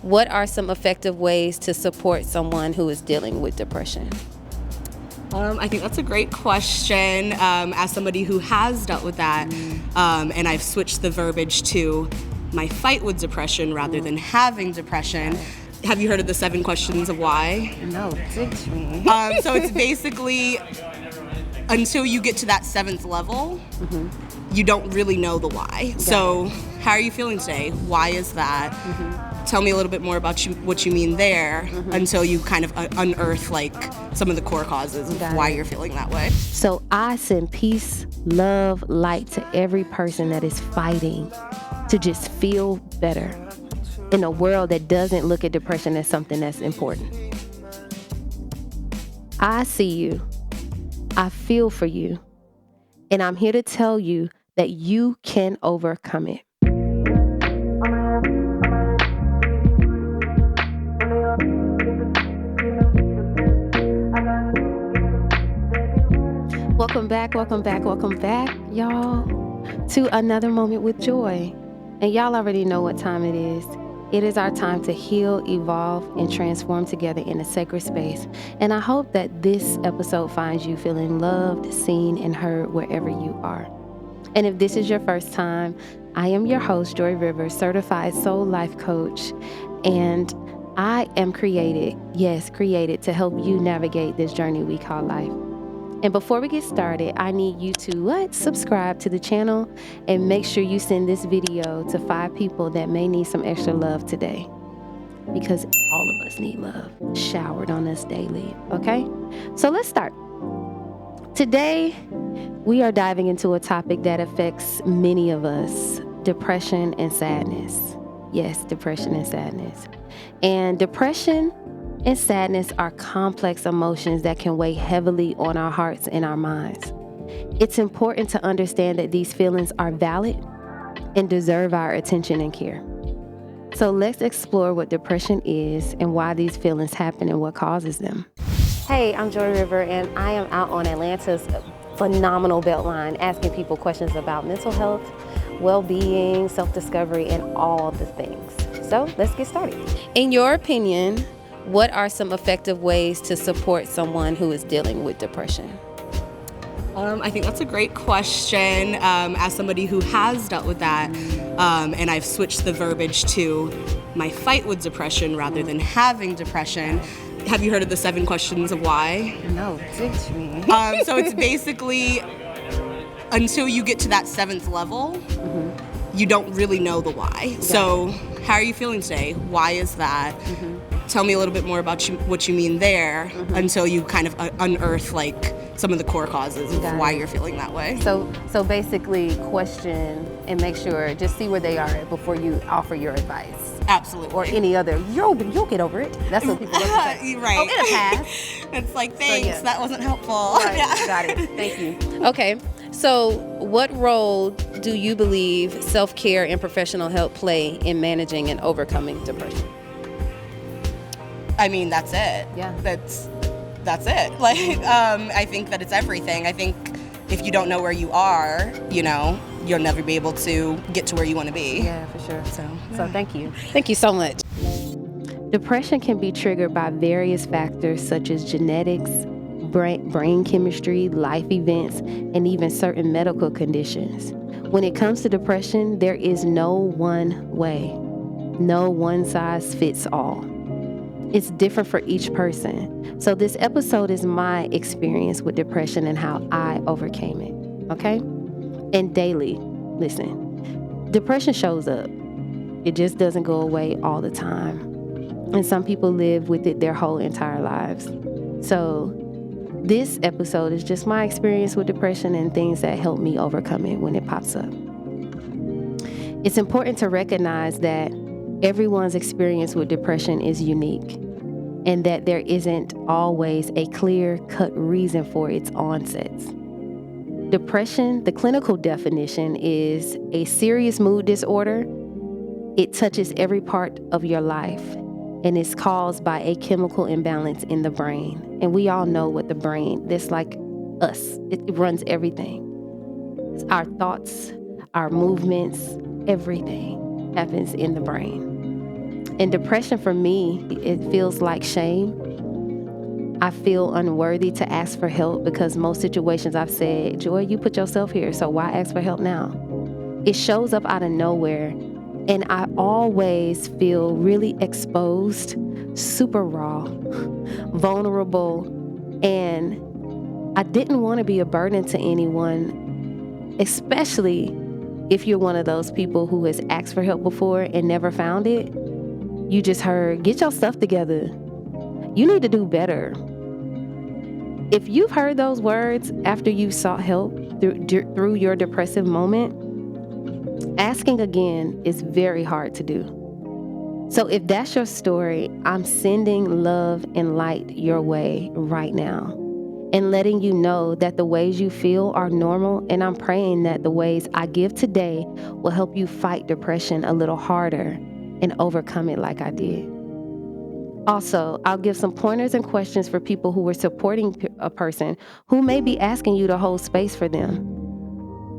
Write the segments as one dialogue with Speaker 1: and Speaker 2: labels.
Speaker 1: what are some effective ways to support someone who is dealing with depression?
Speaker 2: I think that's a great question. As somebody who has dealt with that, and I've switched the verbiage to my fight with depression rather than having depression. Have you heard of the 7 questions of why?
Speaker 1: No, teach me.
Speaker 2: So it's basically until you get to that 7th level, you don't really know the why. So how are you feeling today? Why is that? Tell me a little bit more about what you mean there until you kind of unearth like some of the core causes of why you're feeling that way.
Speaker 1: So I send peace, love, light to every person that is fighting to just feel better in a world that doesn't look at depression as something that's important. I see you. I feel for you. And I'm here to tell you that you can overcome it. Welcome back, y'all, to another moment with joy. And y'all already know what time it is. It is our time to heal, evolve, and transform together in a sacred space. And I hope that this episode finds you feeling loved, seen, and heard wherever you are. And if this is your first time, I am your host, Joy Rivers, certified soul life coach. And I am created to help you navigate this journey we call life. And before we get started, I need you to subscribe to the channel and make sure you send this video to 5 people that may need some extra love today. Because all of us need love showered on us daily, okay? So let's start. Today, we are diving into a topic that affects many of us, depression and sadness. Yes, depression and sadness. And depression and sadness are complex emotions that can weigh heavily on our hearts and our minds. It's important to understand that these feelings are valid and deserve our attention and care. So let's explore what depression is and why these feelings happen and what causes them. Hey, I'm Joy River, and I am out on Atlanta's phenomenal Beltline asking people questions about mental health, well-being, self-discovery, and all the things. So let's get started. In your opinion, what are some effective ways to support someone who is dealing with depression?
Speaker 2: I think that's a great question. As somebody who has dealt with that, and I've switched the verbiage to my fight with depression rather than having depression. Have you heard of the 7 questions of why?
Speaker 1: No, teach me.
Speaker 2: So it's basically until you get to that 7th level, you don't really know the why. So how are you feeling today? Why is that? Tell me a little bit more about what you mean there until you kind of unearth like some of the core causes of why you're feeling that way.
Speaker 1: So basically question and make sure, just see where they are before you offer your advice.
Speaker 2: Absolutely.
Speaker 1: Or any other, you'll get over it. That's what people love to say.
Speaker 2: Right.
Speaker 1: Oh, it'll pass.
Speaker 2: It's like, thanks, that wasn't helpful.
Speaker 1: Right, got it. Thank you. Okay, so what role do you believe self-care and professional help play in managing and overcoming depression?
Speaker 2: I mean, that's it.
Speaker 1: Yeah.
Speaker 2: That's it. Like, I think that it's everything. I think if you don't know where you are, you'll never be able to get to where you want to be.
Speaker 1: Yeah, for sure. So thank you. Thank you so much. Depression can be triggered by various factors such as genetics, brain chemistry, life events, and even certain medical conditions. When it comes to depression, there is no one way. No one size fits all. It's different for each person. So this episode is my experience with depression and how I overcame it, okay? And daily, listen, depression shows up. It just doesn't go away all the time. And some people live with it their whole entire lives. So this episode is just my experience with depression and things that help me overcome it when it pops up. It's important to recognize that everyone's experience with depression is unique, and that there isn't always a clear-cut reason for its onsets. Depression, the clinical definition, is a serious mood disorder. It touches every part of your life and is caused by a chemical imbalance in the brain. And we all know what the brain, that's like us. It runs everything. Our thoughts, our movements, everything happens in the brain. And depression for me, it feels like shame. I feel unworthy to ask for help because most situations I've said, Joy, you put yourself here, so why ask for help now? It shows up out of nowhere. And I always feel really exposed, super raw, vulnerable, and I didn't want to be a burden to anyone, especially if you're one of those people who has asked for help before and never found it. You just heard, get your stuff together. You need to do better. If you've heard those words after you sought help through your depressive moment, asking again is very hard to do. So if that's your story, I'm sending love and light your way right now and letting you know that the ways you feel are normal, and I'm praying that the ways I give today will help you fight depression a little harder and overcome it like I did. Also, I'll give some pointers and questions for people who are supporting a person who may be asking you to hold space for them.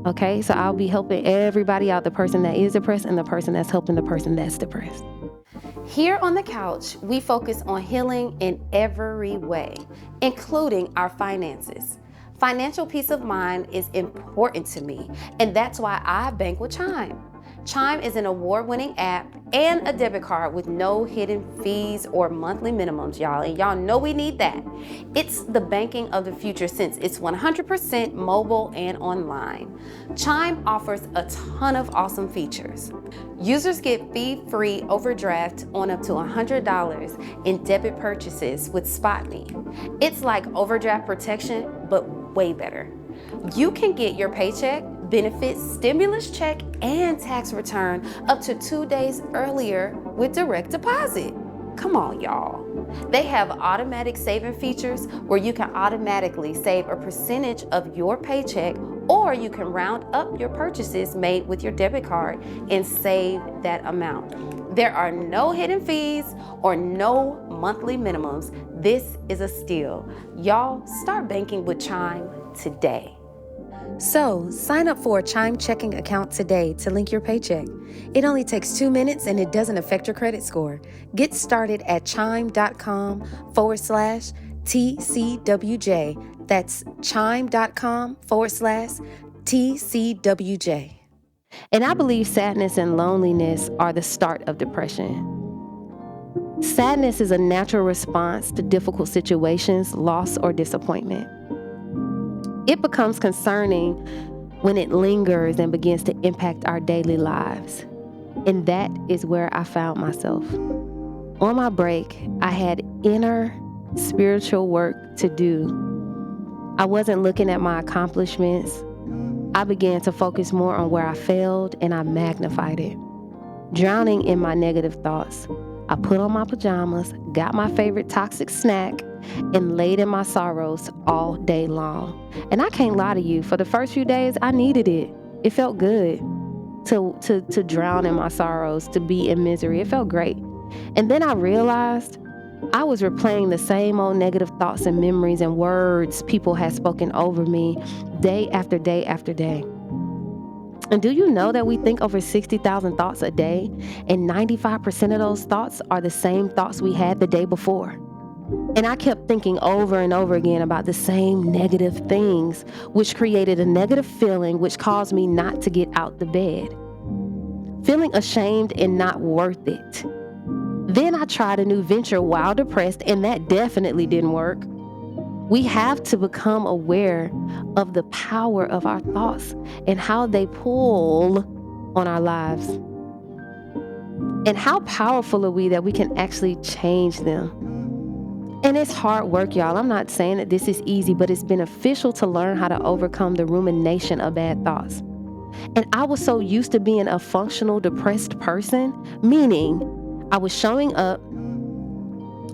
Speaker 1: Okay, so I'll be helping everybody out, the person that is depressed and the person that's helping the person that's depressed. Here on the couch, we focus on healing in every way, including our finances. Financial peace of mind is important to me, and that's why I bank with Chime. Chime is an award-winning app and a debit card with no hidden fees or monthly minimums, y'all. And y'all know we need that. It's the banking of the future since it's 100% mobile and online. Chime offers a ton of awesome features. Users get fee-free overdraft on up to $100 in debit purchases with SpotMe. It's like overdraft protection, but way better. You can get your paycheck, benefits, stimulus check, and tax return up to 2 days earlier with direct deposit. Come on, y'all. They have automatic saving features where you can automatically save a percentage of your paycheck, or you can round up your purchases made with your debit card and save that amount. There are no hidden fees or no monthly minimums. This is a steal. Y'all, start banking with Chime today. So, sign up for a Chime checking account today to link your paycheck. It only takes 2 minutes and it doesn't affect your credit score. Get started at chime.com/TCWJ. That's chime.com/TCWJ. And I believe sadness and loneliness are the start of depression. Sadness is a natural response to difficult situations, loss, or disappointment. It becomes concerning when it lingers and begins to impact our daily lives. And that is where I found myself. On my break, I had inner spiritual work to do. I wasn't looking at my accomplishments. I began to focus more on where I failed, and I magnified it. Drowning in my negative thoughts, I put on my pajamas, got my favorite toxic snack, and laid in my sorrows all day long. And I can't lie to you, for the first few days, I needed it. It felt good to drown in my sorrows, to be in misery. It felt great. And then I realized I was replaying the same old negative thoughts and memories and words people had spoken over me day after day after day. And do you know that we think over 60,000 thoughts a day, and 95% of those thoughts are the same thoughts we had the day before? And I kept thinking over and over again about the same negative things, which created a negative feeling, which caused me not to get out the bed. Feeling ashamed and not worth it. Then I tried a new venture while depressed, and that definitely didn't work. We have to become aware of the power of our thoughts and how they pull on our lives. And how powerful are we that we can actually change them? And it's hard work, y'all. I'm not saying that this is easy, but it's beneficial to learn how to overcome the rumination of bad thoughts. And I was so used to being a functional, depressed person, meaning I was showing up,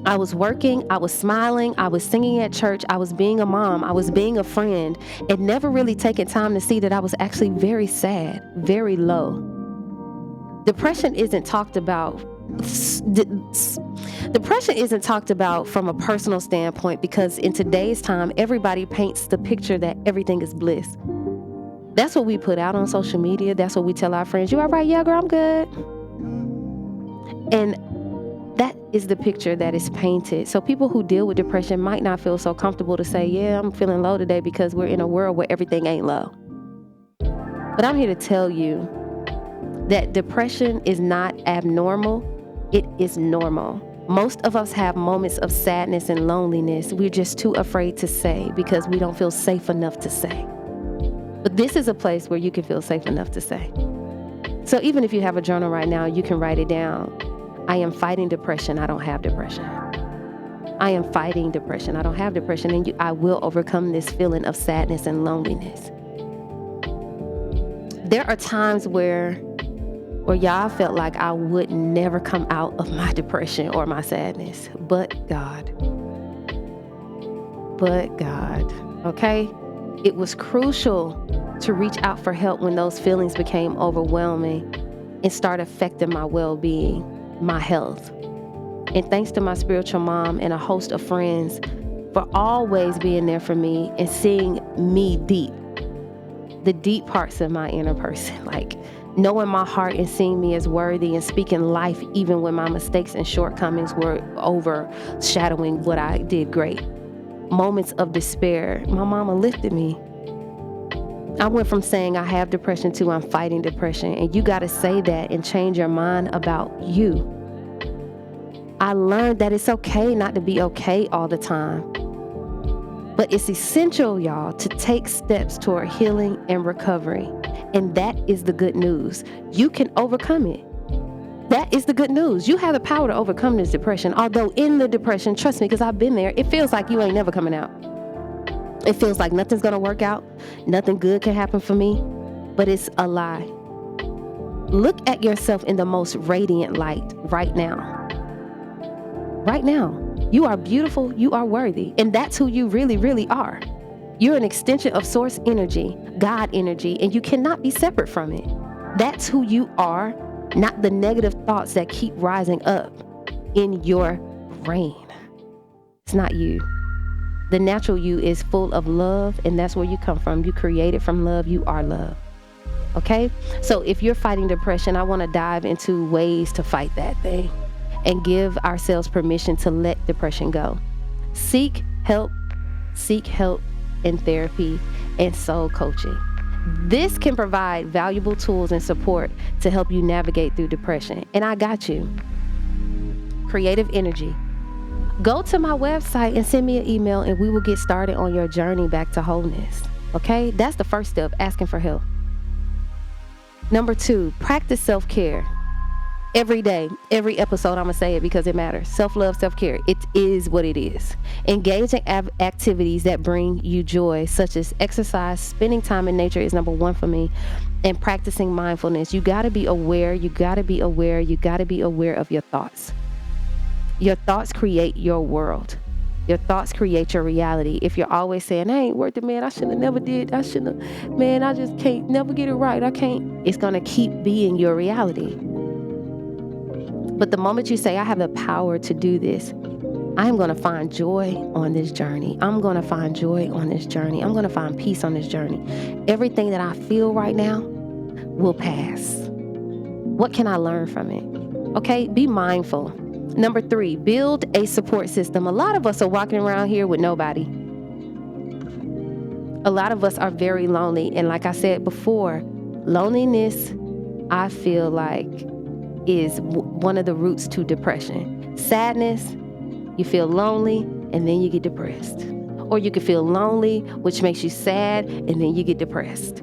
Speaker 1: I was working, I was smiling, I was singing at church, I was being a mom, I was being a friend, and never really taking time to see that I was actually very sad, very low. Depression isn't talked about. Depression isn't talked about from a personal standpoint because in today's time, everybody paints the picture that everything is bliss. That's what we put out on social media. That's what we tell our friends. You all right? Yeah, girl, I'm good. And is the picture that is painted. So people who deal with depression might not feel so comfortable to say, yeah, I'm feeling low today, because we're in a world where everything ain't low. But I'm here to tell you that depression is not abnormal. It is normal. Most of us have moments of sadness and loneliness. We're just too afraid to say because we don't feel safe enough to say. But this is a place where you can feel safe enough to say. So even if you have a journal right now, you can write it down. I am fighting depression. I don't have depression. I am fighting depression. I don't have depression. And I will overcome this feeling of sadness and loneliness. There are times where y'all felt like I would never come out of my depression or my sadness. But God. Okay? It was crucial to reach out for help when those feelings became overwhelming and start affecting my well-being, my health. And thanks to my spiritual mom and a host of friends for always being there for me and seeing me deep, the deep parts of my inner person, like knowing my heart and seeing me as worthy and speaking life even when my mistakes and shortcomings were overshadowing what I did great. Moments of despair, my mama lifted me. I went from saying I have depression to I'm fighting depression, and you got to say that and change your mind about you. I learned that it's okay not to be okay all the time. But it's essential, y'all, to take steps toward healing and recovery. And that is the good news. You can overcome it. That is the good news. You have the power to overcome this depression. Although in the depression, trust me, because I've been there, it feels like you ain't never coming out. It feels like nothing's going to work out. Nothing good can happen for me. But it's a lie. Look at yourself in the most radiant light right now. Right now. You are beautiful. You are worthy. And that's who you really, really are. You're an extension of source energy, God energy, and you cannot be separate from it. That's who you are, not the negative thoughts that keep rising up in your brain. It's not you. The natural you is full of love, and that's where you come from. You created from love. You are love. Okay? So if you're fighting depression, I want to dive into ways to fight that thing and give ourselves permission to let depression go. Seek help in therapy and soul coaching. This can provide valuable tools and support to help you navigate through depression. And I got you. Creative energy. Go to my website and send me an email, and we will get started on your journey back to wholeness. Okay? That's the first step, asking for help. Number 2, practice self-care. Every day, every episode, I'm going to say it because it matters. Self-love, self-care. It is what it is. Engage in activities that bring you joy, such as exercise. Spending time in nature is number 1 for me. And practicing mindfulness. You got to be aware. You got to be aware. You got to be aware of your thoughts. Your thoughts create your world. Your thoughts create your reality. If you're always saying, I ain't worth it, man, I shouldn't have never did. I shouldn't have, man, I just can't never get it right. I can't. It's going to keep being your reality. But the moment you say, I have the power to do this, I'm going to find joy on this journey. I'm going to find joy on this journey. I'm going to find peace on this journey. Everything that I feel right now will pass. What can I learn from it? Okay, be mindful. Number 3, build a support system. A lot of us are walking around here with nobody. A lot of us are very lonely. And like I said before, loneliness, I feel like, is one of the roots to depression. Sadness, you feel lonely and then you get depressed. Or you can feel lonely, which makes you sad, and then you get depressed.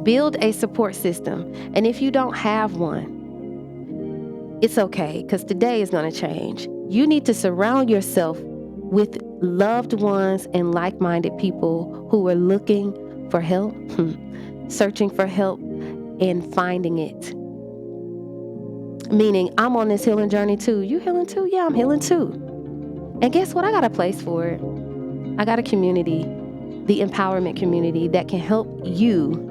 Speaker 1: Build a support system. And if you don't have one, it's okay, because today is going to change. You need to surround yourself with loved ones and like-minded people who are looking for help, searching for help, and finding it. Meaning, I'm on this healing journey too. You healing too? Yeah, I'm healing too. And guess what? I got a place for it. I got a community, the empowerment community, that can help you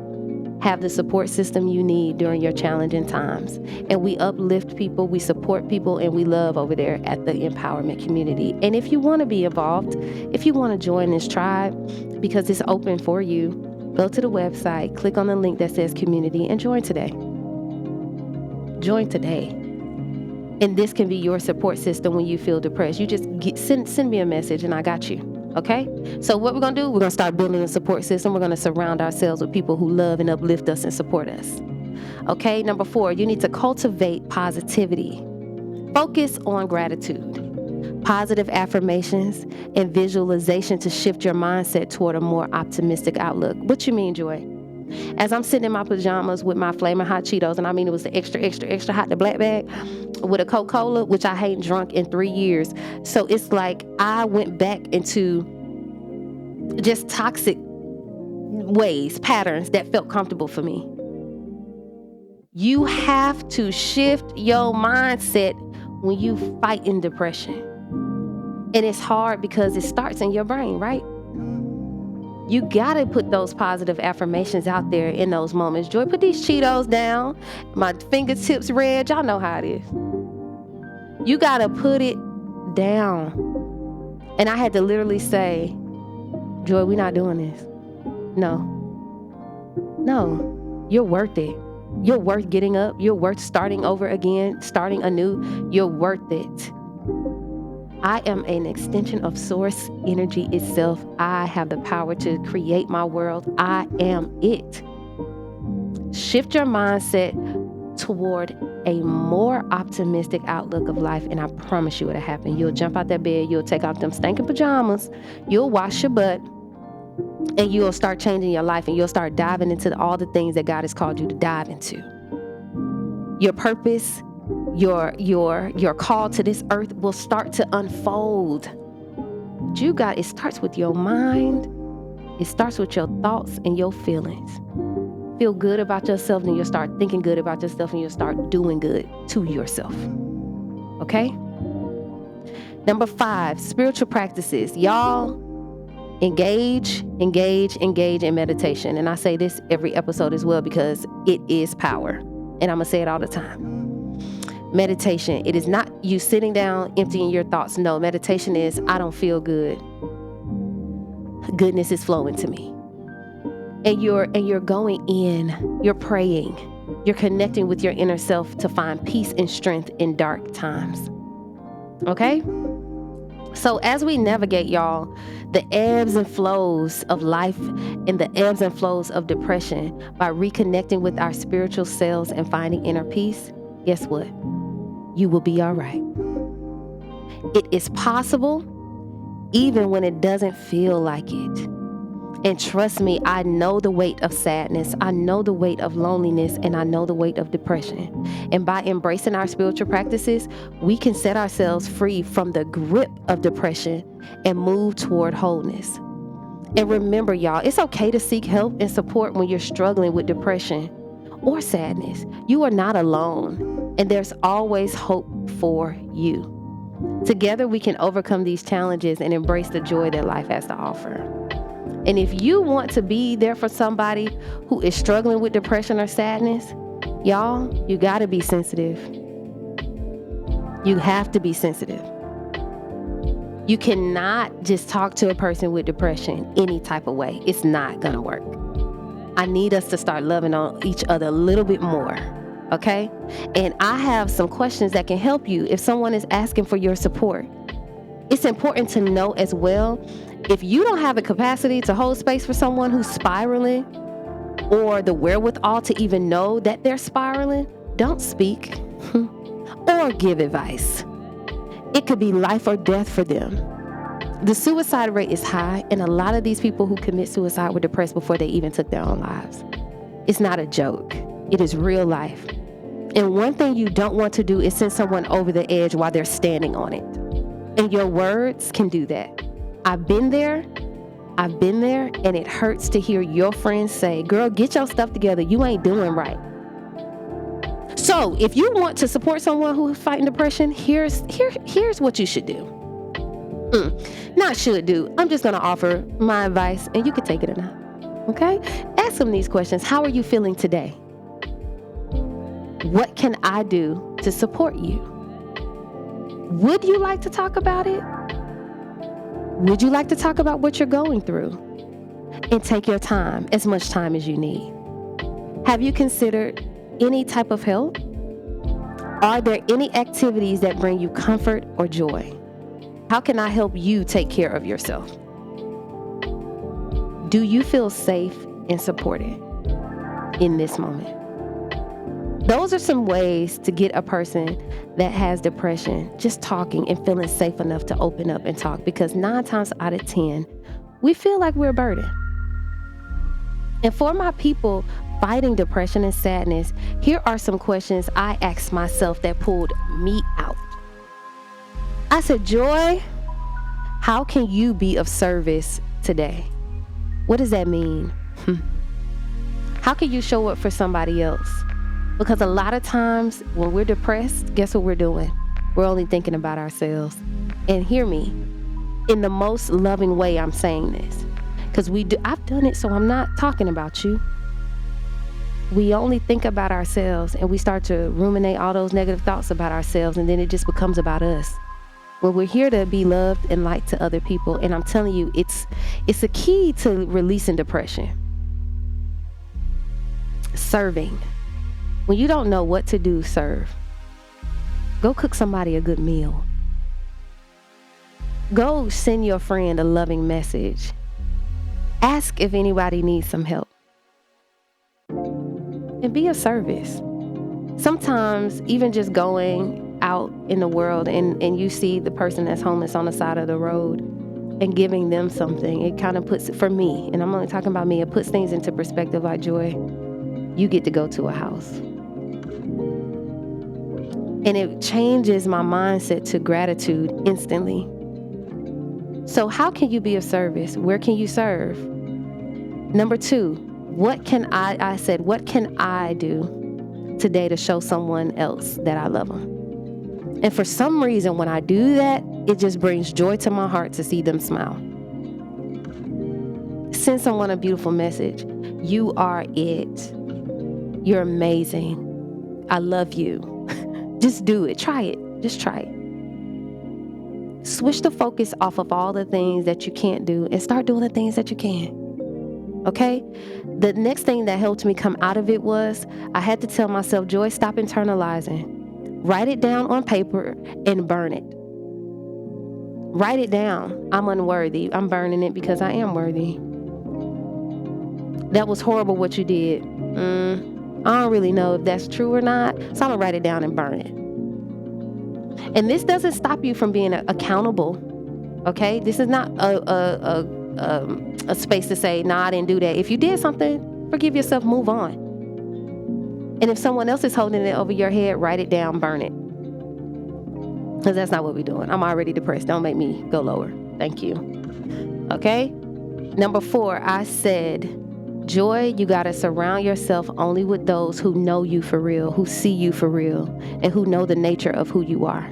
Speaker 1: have the support system you need during your challenging times. And we uplift people, we support people, and we love over there at the empowerment community. And if you want to be involved, if you want to join this tribe, because it's open for you, go to the website, click on the link that says community, and join today. Join today. And this can be your support system when you feel depressed. You just send me a message and I got you. Okay? So what we're going to do, we're going to start building a support system. We're going to surround ourselves with people who love and uplift us and support us. Okay? Number 4, you need to cultivate positivity. Focus on gratitude, positive affirmations, and visualization to shift your mindset toward a more optimistic outlook. What you mean, Joy? As I'm sitting in my pajamas with my flaming hot Cheetos, and I mean it was the extra hot, the black bag, with a Coca-Cola, which I hadn't drunk in 3 years. So it's like I went back into just toxic ways, patterns that felt comfortable for me. You have to shift your mindset when you fight in depression. And it's hard because it starts in your brain, right? You gotta put those positive affirmations out there in those moments. Joy, put these Cheetos down. My fingertips red. Y'all know how it is. You gotta put it down. And I had to literally say, Joy, we're not doing this. No, you're worth it. You're worth getting up. You're worth starting over again, starting anew. You're worth it. I am an extension of source energy itself. I have the power to create my world. I am it. Shift your mindset toward a more optimistic outlook of life, and I promise you it'll happen. You'll jump out that bed, you'll take off them stinking pajamas, you'll wash your butt, and you'll start changing your life, and you'll start diving into all the things that God has called you to dive into. Your purpose, your call to this earth will start to unfold. But it starts with your mind. It starts with your thoughts and your feelings. Feel good about yourself, and you'll start thinking good about yourself, and you'll start doing good to yourself. Okay? Number 5, spiritual practices. Y'all, engage in meditation. And I say this every episode as well because it is power. And I'm going to say it all the time. Meditation, it is not you sitting down, emptying your thoughts. No, meditation is, I don't feel good. Goodness is flowing to me. And you're going in, you're praying, you're connecting with your inner self to find peace and strength in dark times. Okay? So as we navigate, y'all, the ebbs and flows of life and the ebbs and flows of depression by reconnecting with our spiritual selves and finding inner peace, guess what? You will be all right. It is possible even when it doesn't feel like it. And trust me, I know the weight of sadness. I know the weight of loneliness, and I know the weight of depression. And by embracing our spiritual practices, we can set ourselves free from the grip of depression and move toward wholeness. And remember, y'all, it's okay to seek help and support when you're struggling with depression or sadness. You are not alone, and there's always hope for you. Together, we can overcome these challenges and embrace the joy that life has to offer. And if you want to be there for somebody who is struggling with depression or sadness, y'all, you got to be sensitive. You have to be sensitive. You cannot just talk to a person with depression any type of way. It's not going to work. I need us to start loving on each other a little bit more, okay? And I have some questions that can help you if someone is asking for your support. It's important to know as well, if you don't have the capacity to hold space for someone who's spiraling or the wherewithal to even know that they're spiraling, don't speak or give advice. It could be life or death for them. The suicide rate is high, and a lot of these people who commit suicide were depressed before they even took their own lives. It's not a joke. It is real life. And one thing you don't want to do is send someone over the edge while they're standing on it. And your words can do that. I've been there, and it hurts to hear your friends say, girl, get your stuff together. You ain't doing right. So if you want to support someone who is fighting depression, here's what you should do. Not should do. I'm just going to offer my advice, and you can take it or not. Okay? Ask them these questions. How are you feeling today? What can I do to support you? Would you like to talk about it? Would you like to talk about what you're going through? And take your time, as much time as you need. Have you considered any type of help? Are there any activities that bring you comfort or joy? How can I help you take care of yourself? Do you feel safe and supported in this moment? Those are some ways to get a person that has depression just talking and feeling safe enough to open up and talk, because 9 times out of 10, we feel like we're a burden. And for my people fighting depression and sadness, here are some questions I asked myself that pulled me out. I said, Joy, how can you be of service today? What does that mean? How can you show up for somebody else? Because a lot of times when we're depressed, guess what we're doing? We're only thinking about ourselves. And hear me, in the most loving way I'm saying this. Because I've done it, so I'm not talking about you. We only think about ourselves, and we start to ruminate all those negative thoughts about ourselves, and then it just becomes about us. Well, we're here to be loved and light to other people. And I'm telling you, it's a key to releasing depression. Serving. When you don't know what to do, serve. Go cook somebody a good meal. Go send your friend a loving message. Ask if anybody needs some help. And be of service. Sometimes even just going out in the world and you see the person that's homeless on the side of the road and giving them something, it kind of puts, for me, and I'm only talking about me, it puts things into perspective like, Joy, you get to go to a house. And it changes my mindset to gratitude instantly. So how can you be of service? Where can you serve? Number 2, what can I do today to show someone else that I love them? And for some reason, when I do that, it just brings joy to my heart to see them smile. Send someone a beautiful message. You are it. You're amazing. I love you. Just do it. Try it. Just try it. Switch the focus off of all the things that you can't do and start doing the things that you can. Okay? The next thing that helped me come out of it was I had to tell myself, Joy, stop internalizing. Write it down on paper and burn it. Write it down. I'm unworthy. I'm burning it because I am worthy. That was horrible what you did. I don't really know if that's true or not, so I'm going to write it down and burn it. And this doesn't stop you from being accountable, okay? This is not a space to say, nah, I didn't do that. If you did something, forgive yourself, move on. And if someone else is holding it over your head, write it down, burn it. Because that's not what we're doing. I'm already depressed. Don't make me go lower. Thank you. Okay? Number 4, I said, Joy, you got to surround yourself only with those who know you for real, who see you for real, and who know the nature of who you are.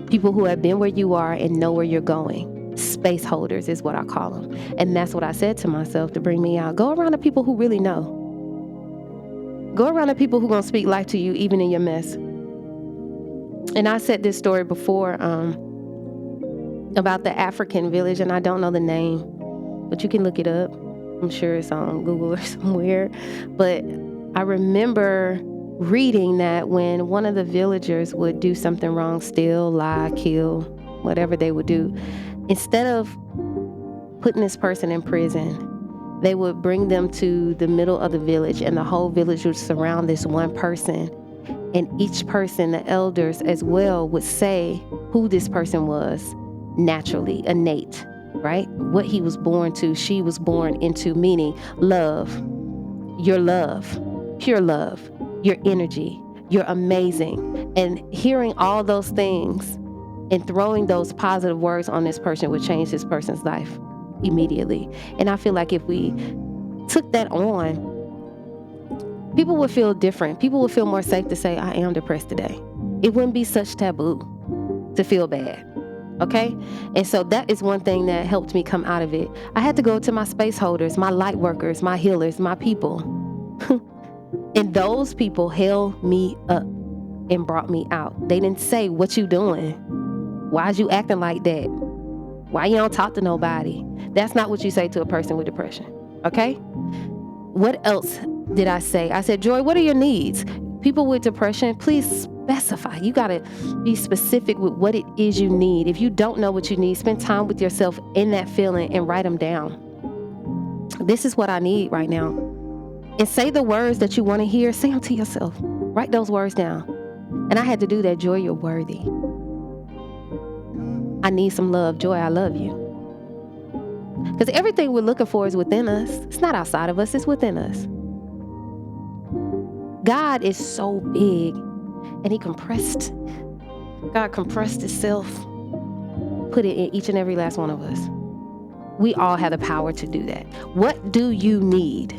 Speaker 1: People who have been where you are and know where you're going. Space holders is what I call them. And that's what I said to myself to bring me out. Go around the people who really know. Go around the people who are going to speak life to you even in your mess. And I said this story before about the African village, and I don't know the name, but you can look it up. I'm sure it's on Google or somewhere. But I remember reading that when one of the villagers would do something wrong, steal, lie, kill, whatever they would do, instead of putting this person in prison, they would bring them to the middle of the village, and the whole village would surround this one person. And each person, the elders as well, would say who this person was naturally, innate. Right? What he was born to, she was born into, meaning love, your love, pure love, your energy, you're amazing. And hearing all those things and throwing those positive words on this person would change this person's life immediately. And I feel like if we took that on, people would feel different. People would feel more safe to say, I am depressed today. It wouldn't be such taboo to feel bad. Okay? And so that is one thing that helped me come out of it. I had to go to my space holders, my light workers, my healers, my people. And those people held me up and brought me out. They didn't say, what you doing? Why is you acting like that? Why you don't talk to nobody? That's not what you say to a person with depression. Okay? What else did I say? I said, Joy, what are your needs? People with depression, please specify. You got to be specific with what it is you need. If you don't know what you need, spend time with yourself in that feeling and write them down. This is what I need right now. And say the words that you want to hear. Say them to yourself. Write those words down. And I had to do that. Joy, you're worthy. I need some love. Joy, I love you. Because everything we're looking for is within us. It's not outside of us. It's within us. God is so big, and God compressed himself, put it in each and every last one of us. We all have the power to do that. What do you need?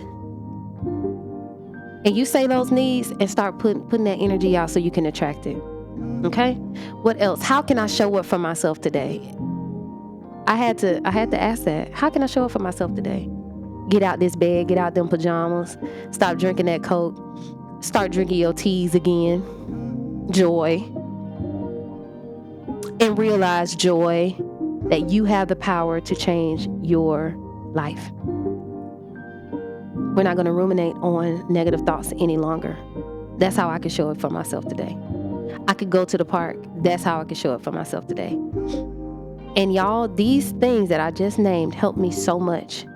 Speaker 1: And you say those needs and start putting that energy out so you can attract it. Okay? What else? How can I show up for myself today? I had to ask that. How can I show up for myself today? Get out this bed, get out them pajamas, stop drinking that Coke, start drinking your teas again. Joy. And realize, Joy, that you have the power to change your life. We're not going to ruminate on negative thoughts any longer. That's how I can show up for myself today. I could go to the park. That's how I can show up for myself today. And y'all, these things that I just named helped me so much.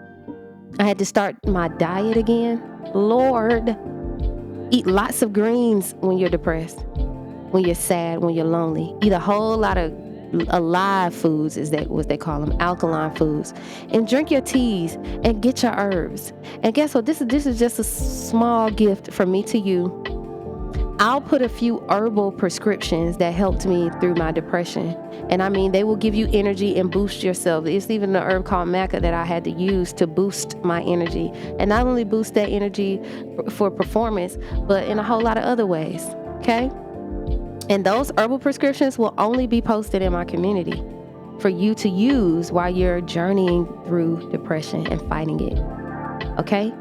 Speaker 1: I had to start my diet again. Lord, eat lots of greens when you're depressed, when you're sad, when you're lonely. Eat a whole lot of alive foods, is that what they call them, alkaline foods. And drink your teas and get your herbs. And guess what? This is just a small gift from me to you. I'll put a few herbal prescriptions that helped me through my depression. And I mean, they will give you energy and boost yourself. It's even an herb called maca that I had to use to boost my energy. And not only boost that energy for performance, but in a whole lot of other ways. Okay? And those herbal prescriptions will only be posted in my community for you to use while you're journeying through depression and fighting it. Okay?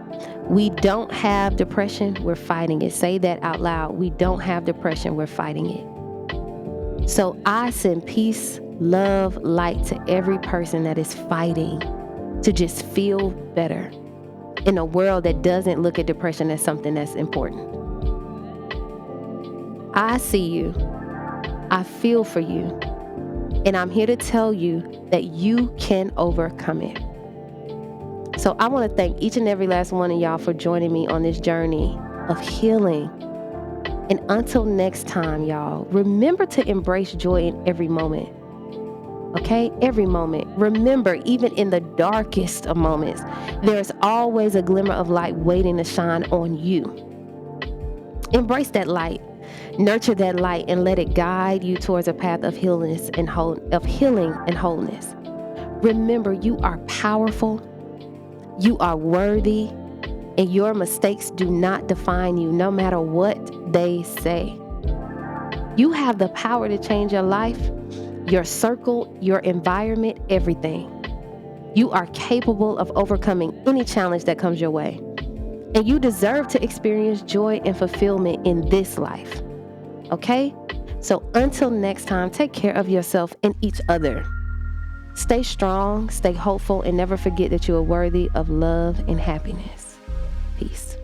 Speaker 1: We don't have depression, we're fighting it. Say that out loud. We don't have depression, we're fighting it. So I send peace, love, light to every person that is fighting to just feel better in a world that doesn't look at depression as something that's important. I see you. I feel for you. And I'm here to tell you that you can overcome it. So I want to thank each and every last one of y'all for joining me on this journey of healing. And until next time, y'all, remember to embrace joy in every moment. Okay? Every moment. Remember, even in the darkest of moments, there's always a glimmer of light waiting to shine on you. Embrace that light. Nurture that light and let it guide you towards a path of healing and wholeness. Remember, you are powerful. You are worthy, and your mistakes do not define you, no matter what they say. You have the power to change your life, your circle, your environment, everything. You are capable of overcoming any challenge that comes your way. And you deserve to experience joy and fulfillment in this life. Okay? So until next time, take care of yourself and each other. Stay strong, stay hopeful, and never forget that you are worthy of love and happiness. Peace.